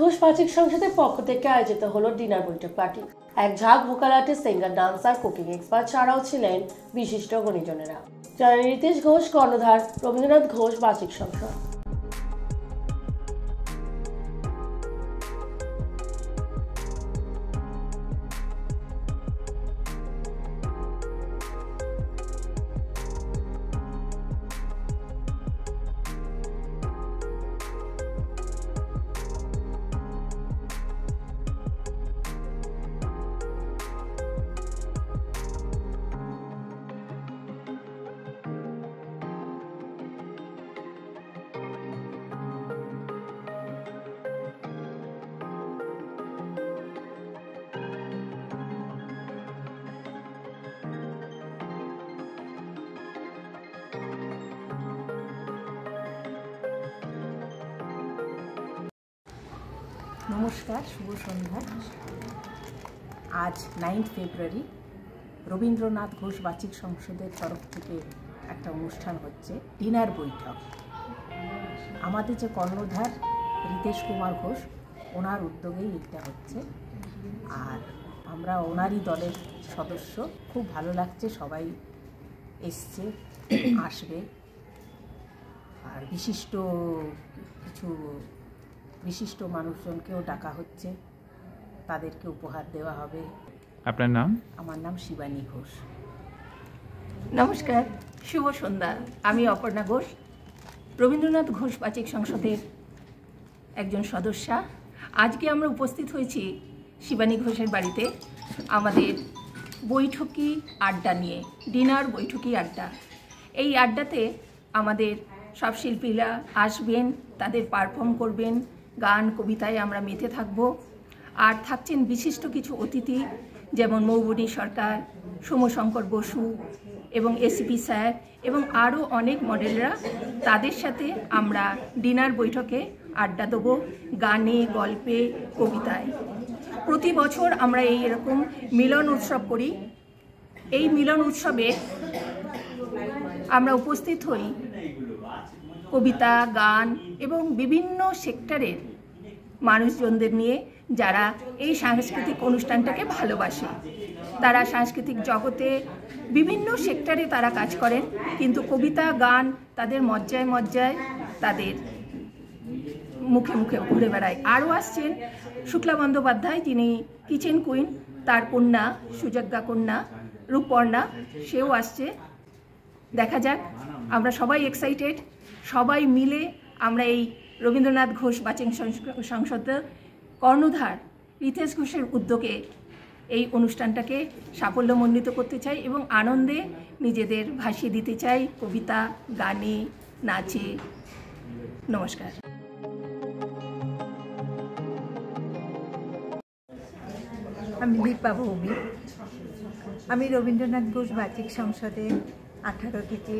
ঘোষ বাচিক সংসদের পক্ষ থেকে আয়োজিত হলো ডিনার বৈঠক পার্টি। এক ঝাঁক vocal artist, singer, dancer, cooking expert ছাড়াও ছিলেন বিশিষ্ট গুণীজনেরা, যারা রিতেশ ঘোষ কর্ণধার, রবীন্দ্রনাথ ঘোষ বাচিক সংসদ। নমস্কার, শুভ সন্ধ্যা। আজ 9 ফেব্রুয়ারি রবীন্দ্রনাথ ঘোষ বাচিক সংসদের তরফ থেকে একটা অনুষ্ঠান হচ্ছে, ডিনার বৈঠক। আমাদের যে কর্ণধার রিতেশ কুমার ঘোষ, ওনার উদ্যোগেই এটা হচ্ছে, আর আমরা ওনারই দলের সদস্য। খুব ভালো লাগছে, সবাই এসছে, আসবে, আর বিশিষ্ট মানুষজনকেও ডাকা হচ্ছে, তাদেরকে উপহার দেওয়া হবে। আপনার নাম? আমার নাম শিবানী ঘোষ। নমস্কার, শুভ সন্ধ্যা। আমি অপর্ণা ঘোষ, রবীন্দ্রনাথ ঘোষ বাচিক সংসদের একজন সদস্যা। আজকে আমরা উপস্থিত হয়েছি শিবানী ঘোষের বাড়িতে আমাদের বৈঠকি আড্ডা নিয়ে, ডিনার বৈঠকি আড্ডা। এই আড্ডাতে আমাদের সব শিল্পীরা আসবেন, তাদের পারফর্ম করবেন, গান কবিতায় আমরা মেতে থাকব। আর থাকছেন বিশিষ্ট কিছু অতিথি, যেমন মৌবনী সরকার, সোমশঙ্কর বসু এবং এসিপি স্যার এবং আরও অনেক মডেলরা। তাদের সাথে আমরা ডিনার বৈঠকে আড্ডা দেবো, গানে, গল্পে, কবিতায়। প্রতি বছর আমরা এরকম মিলন উৎসব করি। এই মিলন উৎসবে আমরা উপস্থিত হই কবিতা, গান এবং বিভিন্ন সেক্টরের মানুষজনদের নিয়ে, যারা এই সাংস্কৃতিক অনুষ্ঠানটাকে ভালোবাসে। তারা সাংস্কৃতিক জগতে বিভিন্ন সেক্টরে তারা কাজ করেন, কিন্তু কবিতা, গান তাদের মজ্জায় মজ্জায়, তাদের মুখে মুখে ঘুরে বেড়ায়। আরও আসছেন শুক্লা বন্দ্যোপাধ্যায়, যিনি কিচেন কুইন, তার কন্যা সুজাজ্ঞা কন্যা রূপর্ণা, সেও আসছে। দেখা যাক, আমরা সবাই এক্সাইটেড। সবাই মিলে আমরা এই রবীন্দ্রনাথ ঘোষ বাচিক সংসদের কর্ণধার রিতেশ ঘোষের উদ্যোগে এই অনুষ্ঠানটাকে সাফল্যমণ্ডিত করতে চাই এবং আনন্দে নিজেদের ভাসিয়ে দিতে চাই, কবিতা, গানে, নাচে। নমস্কার। আমি দীপা ভৌমিক। আমি রবীন্দ্রনাথ ঘোষ বাচিক সংসদে 18 থেকে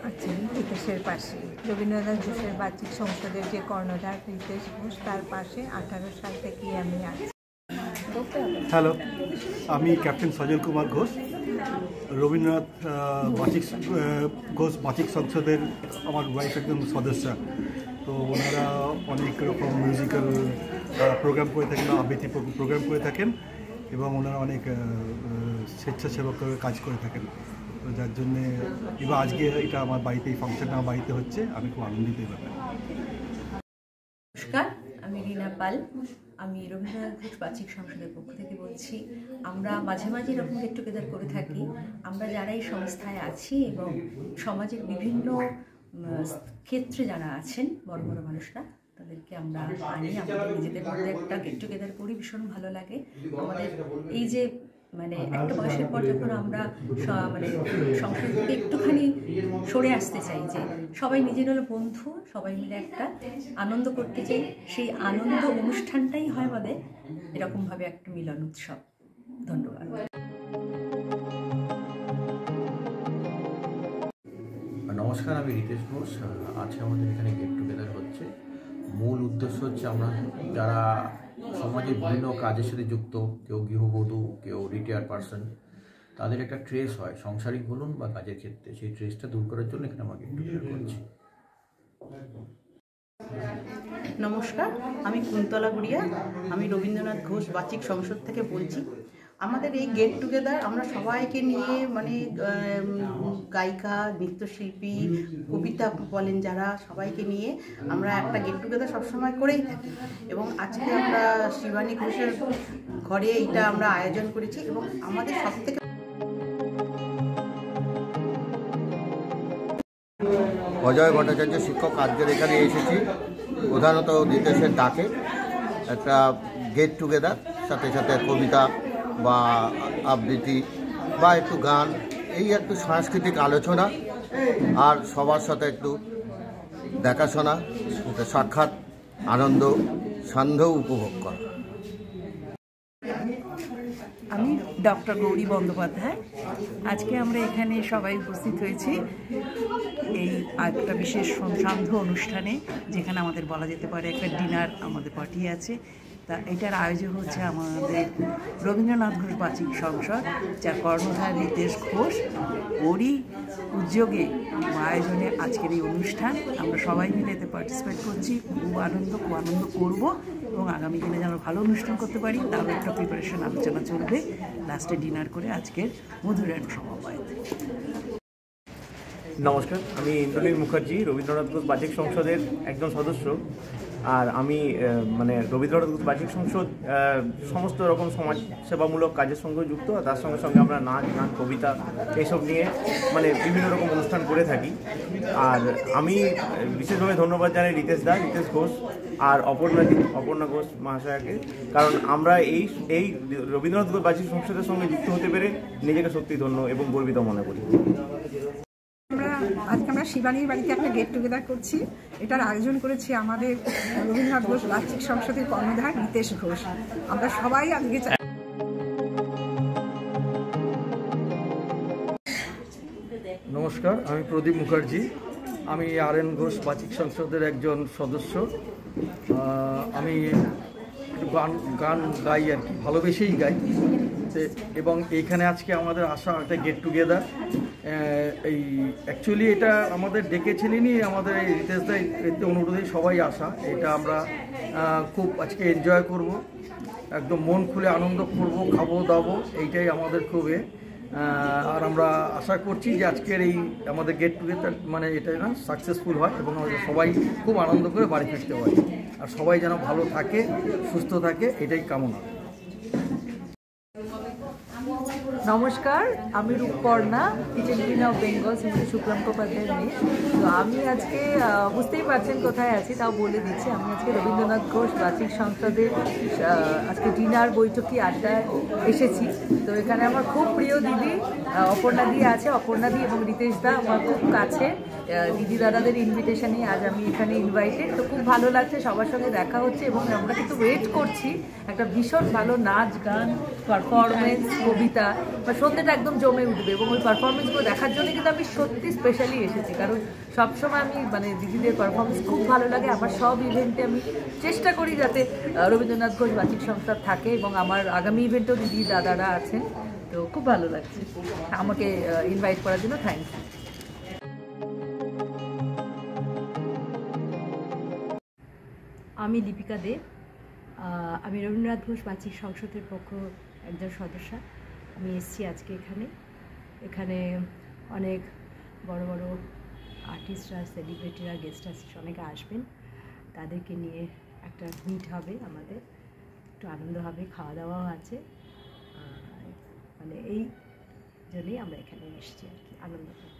আছি, রিতেশের পাশে। রবীন্দ্রনাথ ঘোষের বাচিক সংসদের যে কর্ণধার রিতেশ ঘোষ, তার পাশে 18 সাল থেকেই আমি আছি। হ্যালো, আমি ক্যাপ্টেন সজল কুমার ঘোষ, রবীন্দ্রনাথ ঘোষ বাচিক সংসদের আমার ওয়াইফ একজন সদস্য। তো ওনারা অনেক রকম মিউজিক্যাল প্রোগ্রাম করে থাকেন, আবৃত্তি প্রোগ্রাম করে থাকেন, এবং ওনারা অনেক স্বেচ্ছাসেবক কাজ করে থাকেন। তো যার জন্যে এবার আজকে এটা আমার বাড়িতে, এই ফাংশনটা আমার বাড়িতে হচ্ছে, আমি খুব আনন্দিত এই ব্যাপারে। নমস্কার, আমি রীনা পাল। আমি রবীন্দ্রনাথ ঘোষ বাচিক সংসদের পক্ষ থেকে বলছি। আমরা মাঝে মাঝে এরকম গেট টুগেদার করে থাকি। আমরা যারা এই সংস্থায় আছি এবং সমাজের বিভিন্ন ক্ষেত্রে যারা আছেন, বড় বড় মানুষরা, তাদেরকে আমরা আনি, আমাদের নিজেদের মধ্যে একটা গেট টুগেদার করি, ভীষণ ভালো লাগে আমাদের। এই যে একটা বয়সের পর যখন আমরা সংসার থেকে একটুখানি সরে আসতে চাই, যে সবাই নিজের হলো বন্ধু, সবাই মিলে একটা আনন্দ করতে চাই, সেই আনন্দ অনুষ্ঠানটাই হয় আমাদের এরকমভাবে একটা মিলন উৎসব। ধন্যবাদ। নমস্কার, আমি রিতেশ ঘোষ। আজকে আমাদের এখানে গেট টুগেদার হচ্ছে। মূল উদ্দেশ্য হচ্ছে আমরা যারা সমাজের বিভিন্ন কাজের সাথে যুক্ত, কেউ গৃহবধূ, কেউ রিটায়ার্ড পার্সন, তাদের একটা ট্রেস হয় সাংসারিক বলুন বা কাজের ক্ষেত্রে, সেই ট্রেসটা দূর করার জন্য এখানে আমরা গেট টুগেদার করছি। নমস্কার, আমি কুন্তলা গুড়িয়া। আমি রবীন্দ্রনাথ ঘোষ বাচিক সংসদ থেকে বলছি। আমাদের এই গেট টুগেদার আমরা সবাইকে নিয়ে মানে গায়িকা, নৃত্যশিল্পী, কবিতা বলেন যারা, সবাইকে নিয়ে আমরা একটা গেট টুগেদার সবসময় করেই থাকি। এবং আজকে আমরা শিবানী ঘোষের ঘরে এইটা আমরা আয়োজন করেছি এবং আমাদের সবথেকে অজয় ভট্টাচার্য শিক্ষক আজকের এখানে এসেছি প্রধানত রিতেশের ডাকে একটা গেট টুগেদার, সাথে সাথে কবিতা বা আবৃত্তি বা একটু গান, এই একটু সাংস্কৃতিক আলোচনা আর সবার সাথে একটু দেখাশোনা, সাক্ষাৎ, আনন্দ সান্ধ্য উপভোগ করা। আমি ডক্টর গৌরী বন্দ্যোপাধ্যায়। আজকে আমরা এখানে সবাই উপস্থিত হয়েছি এই একটা বিশেষ সান্ধ্য অনুষ্ঠানে, যেখানে আমাদের বলা যেতে পারে একটা ডিনার আমাদের পার্টি আছে। তা এটার আয়োজন হচ্ছে আমাদের রবীন্দ্রনাথ ঘোষ বাচিক সংসদ, যার কর্ণধার রিতেশ ঘোষ, ওরই উদ্যোগে আয়োজনে আজকের এই অনুষ্ঠান। আমরা সবাই মিলে এতে পার্টিসিপেট করছি, খুব আনন্দ করব এবং আগামী দিনে যেন ভালো অনুষ্ঠান করতে পারি তারও একটা প্রিপারেশন আলোচনা চলবে লাস্টে ডিনার করে আজকের মধুরায়ণ সমবায়। নমস্কার, আমি ইন্দ্রনীল মুখার্জি, রবীন্দ্রনাথ ঘোষ বাচিক সংসদের একজন সদস্য। আর আমি রবীন্দ্রনাথ ঘোষ বাচিক সংসদ সমস্ত রকম সমাজ সেবামূলক কাজের সঙ্গে যুক্ত। আর তার সঙ্গে সঙ্গে আমরা নাচ, গান, কবিতা এইসব নিয়ে বিভিন্ন রকম অনুষ্ঠান করে থাকি। আর আমি বিশেষভাবে ধন্যবাদ জানাই রিতেশ ঘোষ আর অপর্ণা ঘোষ মহাশয়াকে, কারণ আমরা এই রবীন্দ্রনাথ ঘোষ বাচিক সংসদের সঙ্গে যুক্ত হতে পেরে নিজেকে সত্যি ধন্য এবং গর্বিত মনে করি। আজকে আমরা শিবানীর বাড়িতে একটা গেট টুগেদার করছি। এটার আয়োজন করেছি আমাদের রবীন্দ্রনাথ ঘোষ বাচিক সংসদের কর্ণধার রিতেশ ঘোষ। আমরা সবাই আজকে নমস্কার, আমি প্রদীপ মুখার্জি। আমি RN ঘোষ বাচিক সংসদের একজন সদস্য। আমি গান গাই আর কি, ভালোবেসেই গাই। এবং এইখানে আজকে আমাদের আসা একটা গেট টুগেদার। এই অ্যাকচুয়ালি এটা আমাদের ডেকেছিলেনই আমাদের এই রিতেশ দা, এতে অনুরোধেই সবাই আসা। এটা আমরা খুব আজকে এনজয় করব, একদম মন খুলে আনন্দ করব, খাবো দাবো, এইটাই আমাদের খুবই। আর আমরা আশা করছি যে আজকের এই আমাদের গেট টুগেদার এটা না সাকসেসফুল হয় এবং আমাদের সবাই খুব আনন্দ করে বাড়ি ফিরতে পারি। আর সবাই যেন ভালো থাকে, সুস্থ থাকে, এটাই কামনা। নমস্কার, আমি Rupkarna, kitchen queen of Bengal, Shrimati Shuklam মুখোপাধ্যায়ের মেয়ে। তো আমি আজকে বুঝতেই পারছেন কোথায় আছি, তাও বলে দিচ্ছি। আমি আজকে রবীন্দ্রনাথ ঘোষ বাচিক সংসদের আজকে ডিনার বৈঠকি আড্ডায় এসেছি। তো এখানে আমার খুব প্রিয় দিদি অপর্ণা দি আছে। অপর্ণা দি এবং রিতেশ দা আমার খুব কাছে। দিদি দাদাদের ইনভিটেশনে আজ আমি এখানে ইনভাইটেড। তো খুব ভালো লাগছে, সবার সঙ্গে দেখা হচ্ছে এবং আমরা কিন্তু ওয়েট করছি একটা ভীষণ ভালো নাচ, গান, পারফরমেন্স, কবিতা বা সন্ধ্যেটা একদম জমে উঠবে। এবং ওই পারফরমেন্সগুলো দেখার জন্য কিন্তু আমি সত্যি স্পেশালি এসেছি, কারণ সবসময় আমি দিদিদের পারফরমেন্স খুব ভালো লাগে। আমার সব ইভেন্টে আমি চেষ্টা করি যাতে রবীন্দ্রনাথ ঘোষ বাচিক সংস্থা থাকে এবং আমার আগামী ইভেন্টেও দিদি দাদারা আছেন। তো খুব ভালো লাগছে, আমাকে ইনভাইট করার জন্য থ্যাংক ইউ। আমি দীপিকা দে, আমি রবীন্দ্রনাথ ঘোষ বাচিক সংসদের পক্ষ একজন সদস্য। আমি এসেছি আজকে এখানে অনেক বড় বড় আর্টিস্টরা, সেলিব্রিটিরা, গেস্ট আর্টিস্ট অনেকে আসবেন। তাদেরকে নিয়ে একটা মিট হবে, আমাদের একটু আনন্দ হবে, খাওয়া দাওয়াও আছে। এই জন্যই আমরা এখানে এসেছি আর কি, আনন্দ করব।